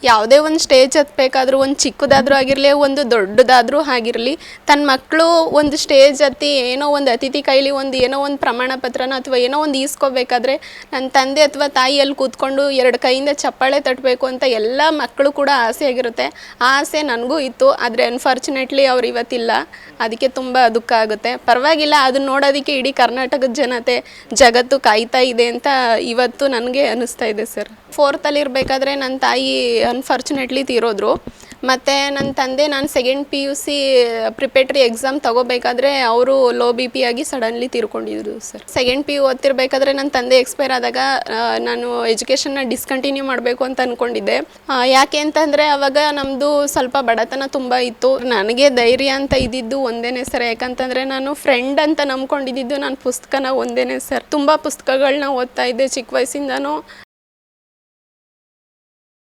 ಯಾವುದೇ ಒಂದು ಸ್ಟೇಜ್ ಹತ್ಬೇಕಾದ್ರೂ ಒಂದು ಚಿಕ್ಕದಾದ್ರೂ ಆಗಿರಲಿ ಒಂದು ದೊಡ್ಡದಾದ್ರೂ ಆಗಿರಲಿ ತನ್ನ ಮಕ್ಕಳು ಒಂದು ಸ್ಟೇಜ್ ಹತ್ತಿ ಏನೋ ಒಂದು ಅತಿಥಿ ಕೈಲಿ ಒಂದು ಏನೋ ಒಂದು ಪ್ರಮಾಣ ಪತ್ರನ ಅಥವಾ ಏನೋ ಒಂದು ಈಸ್ಕೋಬೇಕಾದ್ರೆ ನನ್ನ ತಂದೆ ಅಥವಾ ತಾಯಿಯಲ್ಲಿ ಕೂತ್ಕೊಂಡು ಎರಡು ಕೈಯಿಂದ ಚಪ್ಪಾಳೆ ತಟ್ಟಬೇಕು ಅಂತ ಎಲ್ಲ ಮಕ್ಕಳು ಕೂಡ ಆಸೆ ಆಗಿರುತ್ತೆ. ಆ ಆಸೆ ನನಗೂ ಇತ್ತು. ಆದರೆ ಅನ್ಫಾರ್ಚುನೇಟ್ಲಿ ಅವ್ರು ಇವತ್ತಿಲ್ಲ. ಅದಕ್ಕೆ ತುಂಬ ದುಃಖ ಆಗುತ್ತೆ. ಪರವಾಗಿಲ್ಲ, ಅದನ್ನ ನೋಡೋದಕ್ಕೆ ಇಡೀ ಕರ್ನಾಟಕದ ಜನತೆ ಜಗತ್ತು ಕಾಯ್ತಾ ಇದೆ ಅಂತ ಇವತ್ತು ನನಗೆ ಅನ್ನಿಸ್ತಾ ಇದೆ ಸರ್. 4th ಇರಬೇಕಾದ್ರೆ ನನ್ನ ತಾಯಿ ಅನ್ಫಾರ್ಚುನೇಟ್ಲಿ ತೀರೋದ್ರು. ಮತ್ತು ನನ್ನ ತಂದೆ ನಾನು ಸೆಕೆಂಡ್ PUC ಪ್ರಿಪೇಟ್ರಿ ಎಕ್ಸಾಮ್ ತೊಗೋಬೇಕಾದ್ರೆ ಅವರು ಲೋ BP ಆಗಿ ಸಡನ್ಲಿ ತೀರ್ಕೊಂಡಿದ್ರು ಸರ್. ಸೆಕೆಂಡ್ PU ಓದ್ತಿರ್ಬೇಕಾದ್ರೆ ನನ್ನ ತಂದೆ ಎಕ್ಸ್ಪೈರ್ ಆದಾಗ ನಾನು ಎಜುಕೇಷನ್ನ ಡಿಸ್ಕಂಟಿನ್ಯೂ ಮಾಡಬೇಕು ಅಂತ ಅಂದ್ಕೊಂಡಿದ್ದೆ. ಯಾಕೆ ಅಂತಂದರೆ ಅವಾಗ ನಮ್ಮದು ಸ್ವಲ್ಪ ಬಡತನ ತುಂಬ ಇತ್ತು. ನನಗೆ ಧೈರ್ಯ ಅಂತ ಇದ್ದಿದ್ದು ಒಂದೇ ಸರ್. ಯಾಕಂತಂದರೆ ನಾನು ಫ್ರೆಂಡ್ ಅಂತ ನಂಬ್ಕೊಂಡಿದ್ದು ನಾನು ಪುಸ್ತಕನ ಒಂದೇ ಸರ್. ತುಂಬ ಪುಸ್ತಕಗಳನ್ನ ಓದ್ತಾ ಇದ್ದೆ ಚಿಕ್ಕ ವಯಸ್ಸಿಂದನೂ.